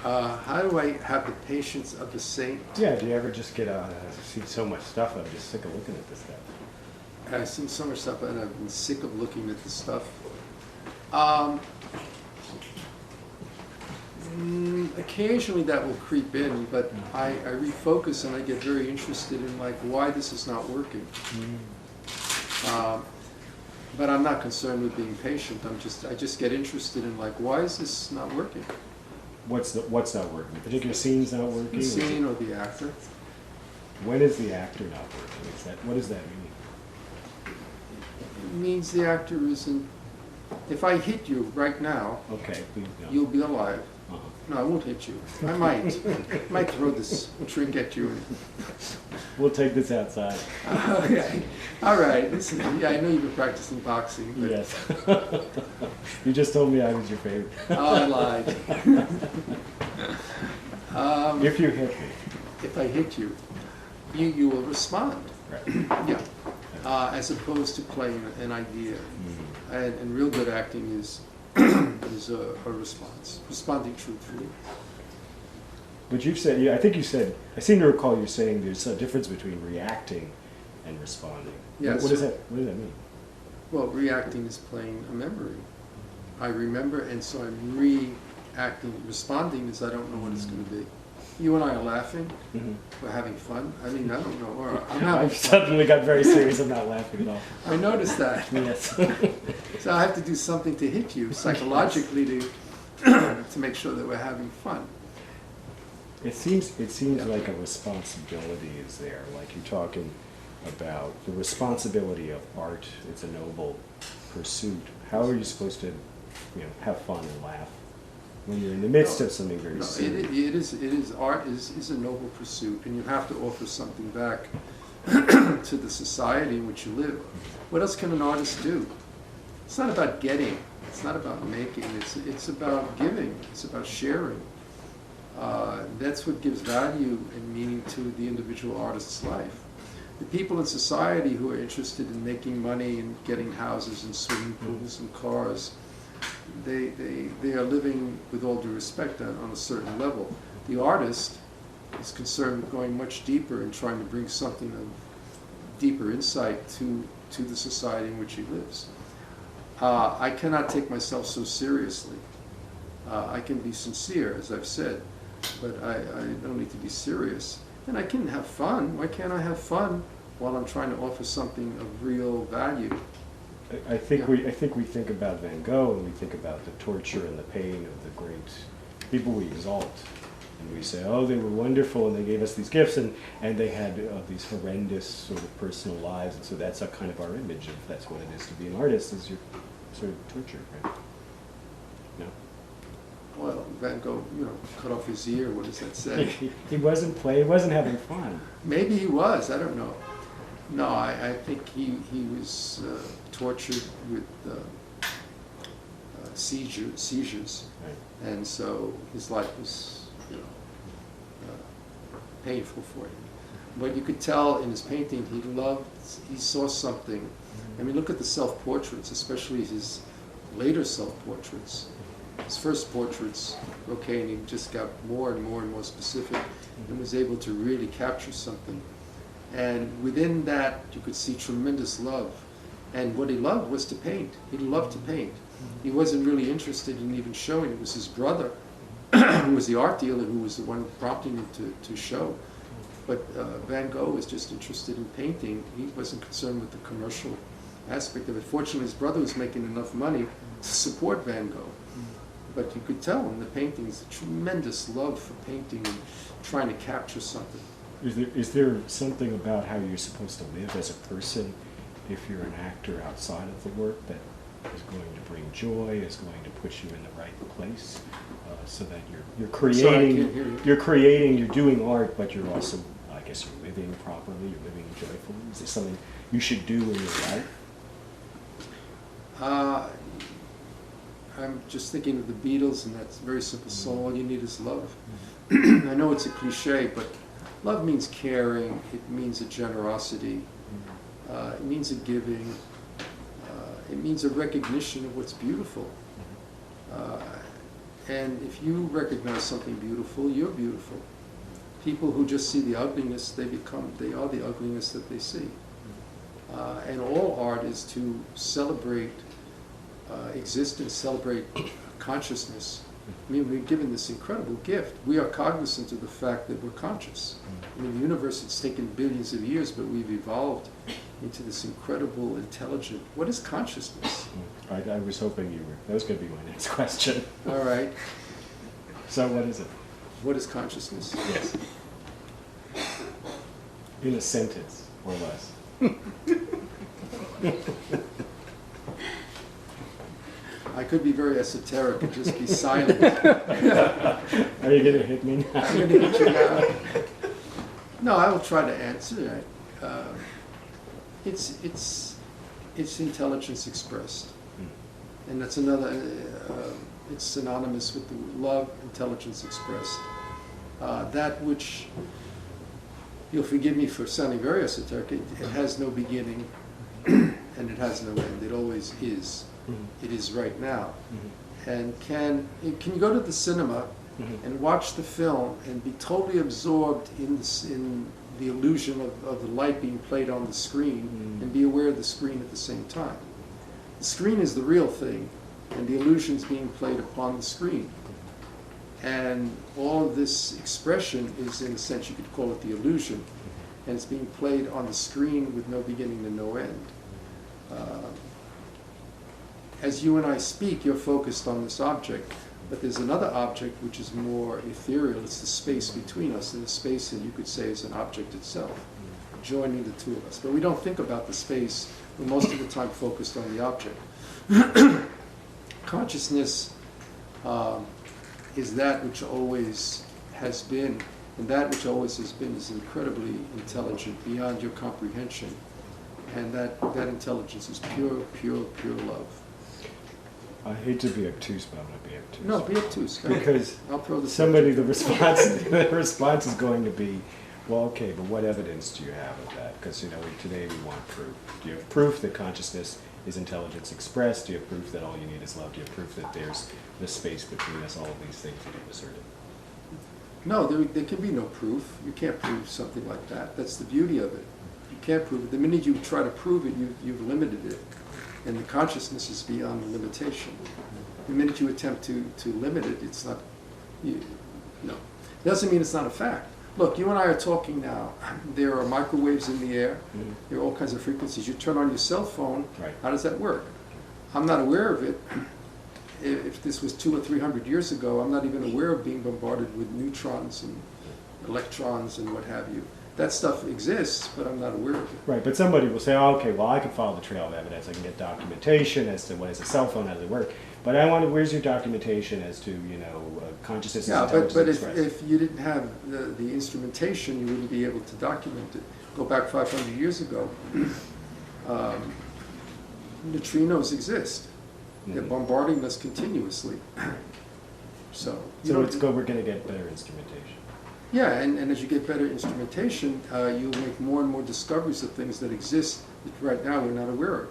How do I have the patience of the saint? Yeah, do you ever just get see so much stuff, I'm just sick of looking at this stuff? I've seen so much stuff and I've been sick of looking at the stuff. Occasionally that will creep in, but I refocus and I get very interested in like why this is not working. But I'm not concerned with being patient. I just get interested in like why is this not working? What's not working? The particular scene's not working? The scene or the actor. When is the actor not working? What does that mean? It means the actor isn't. If I hit you right now, okay, please don't. You'll be alive. Uh-huh. No, I won't hit you. I might throw this drink at you. We'll take this outside. Okay. All right. Listen, yeah, I know you've been practicing boxing. But yes. You just told me I was your favorite. Oh, I lied. If you hit me. If I hit you, you will respond. Right. Yeah. As opposed to playing an idea. Mm-hmm. And real good acting is a response, responding truthfully. But you've said, I think you said, I seem to recall you saying there's a difference between reacting and responding. Yes. What does that mean? Well, reacting is playing a memory. I remember, and so I'm reacting. Responding is I don't know what it's going to be. You and I are laughing. Mm-hmm. We're having fun. I mean, I don't know. Or I'm having I've suddenly got very serious. I'm not laughing at all. I noticed that. Yes. So I have to do something to hit you psychologically to make sure that we're having fun. It seems like a responsibility is there. Like you're talking about the responsibility of art. It's a noble pursuit. How are you supposed to, have fun and laugh when you're in the midst of something very serious? It is. Art is a noble pursuit, and you have to offer something back to the society in which you live. What else can an artist do? It's not about getting. It's not about making. It's about giving. It's about sharing. That's what gives value and meaning to the individual artist's life. The people in society who are interested in making money and getting houses and swimming pools and cars, they are living, with all due respect, on a certain level. The artist is concerned with going much deeper and trying to bring something of deeper insight to the society in which he lives. I cannot take myself so seriously. I can be sincere, as I've said, but I don't need to be serious. And I can have fun. Why can't I have fun while I'm trying to offer something of real value? I think we think about Van Gogh and we think about the torture and the pain of the great people we exalt. And we say, oh, they were wonderful and they gave us these gifts and they had these horrendous sort of personal lives. And so that's a kind of our image of that's what it is to be an artist, is you're sort of tortured, right? No? Well, Van Gogh, cut off his ear. What does that say? He wasn't playing. He wasn't having fun. Maybe he was. I don't know. No, I think he was tortured with seizures, right. And so his life was, painful for him. But you could tell in his painting he saw something. I mean, look at the self-portraits, especially his later self-portraits. His first portraits, okay, and he just got more and more and more specific and was able to really capture something. And within that, you could see tremendous love. And what he loved was to paint. He loved to paint. He wasn't really interested in even showing. It was his brother, who was the art dealer, who was the one prompting him to show. But Van Gogh was just interested in painting. He wasn't concerned with the commercial aspect of it. Fortunately, his brother was making enough money to support Van Gogh. But you could tell in the paintings a tremendous love for painting and trying to capture something. Is there something about how you're supposed to live as a person if you're an actor outside of the work that is going to bring joy, is going to put you in the right place, so that you're creating, you're doing art, but you're also, I guess, you're living properly, you're living joyfully? Is there something you should do in your life? I'm just thinking of the Beatles and that very simple song, all you need is love. I know it's a cliche, but love means caring, it means a generosity, it means a giving, it means a recognition of what's beautiful. And if you recognize something beautiful, you're beautiful. People who just see the ugliness, they are the ugliness that they see. And all art is to celebrate existence, celebrate consciousness. I mean, we're given this incredible gift. We are cognizant of the fact that we're conscious. I mean, the universe, it's taken billions of years, but we've evolved into this incredible, intelligent. What is consciousness? I was hoping that was going to be my next question. All right. So what is it? What is consciousness? Yes. In a sentence or less. I could be very esoteric and just be silent. Are you going to hit me now? I'm going to hit you now. No, I will try to answer it. It's intelligence expressed. And that's another, it's synonymous with the love, intelligence expressed. That which, you'll forgive me for sounding very esoteric, it has no beginning and it has no end. It always is. It is right now. And can you go to the cinema and watch the film and be totally absorbed in the illusion of the light being played on the screen and be aware of the screen at the same time? The screen is the real thing, and the illusion's being played upon the screen. And all of this expression is, in a sense, you could call it the illusion, and it's being played on the screen with no beginning and no end. As you and I speak, you're focused on this object, but there's another object which is more ethereal. It's the space between us, and the space that you could say is an object itself, joining the two of us. But we don't think about the space. We're most of the time focused on the object. Consciousness is that which always has been, and that which always has been is incredibly intelligent, beyond your comprehension. And that intelligence is pure, pure, pure love. I hate to be obtuse, but I'm going to be obtuse. No, be obtuse. Because I'll throw the the response is going to be, well, okay, but what evidence do you have of that? Because, today we want proof. Do you have proof that consciousness is intelligence expressed? Do you have proof that all you need is love? Do you have proof that there's the space between us, all of these things that you've asserted? No, there can be no proof. You can't prove something like that. That's the beauty of it. You can't prove it. The minute you try to prove it, you've limited it. And the consciousness is beyond the limitation. The minute you attempt to limit it, it's not, no. It doesn't mean it's not a fact. Look, you and I are talking now. There are microwaves in the air. There are all kinds of frequencies. You turn on your cell phone, right. How does that work? I'm not aware of it. If this was 200 or 300 years ago, I'm not even aware of being bombarded with neutrons and electrons and what have you. That stuff exists, but I'm not aware of it. Right, but somebody will say, oh, okay, well, I can follow the trail of evidence. I can get documentation as to what is a cell phone, how does it work. But where's your documentation as to, consciousness and intelligence expressed? But if you didn't have the instrumentation, you wouldn't be able to document it. Go back 500 years ago, neutrinos exist. They're bombarding us continuously. So we're going to get better instrumentation. Yeah, and as you get better instrumentation, you'll make more and more discoveries of things that exist that right now we're not aware of.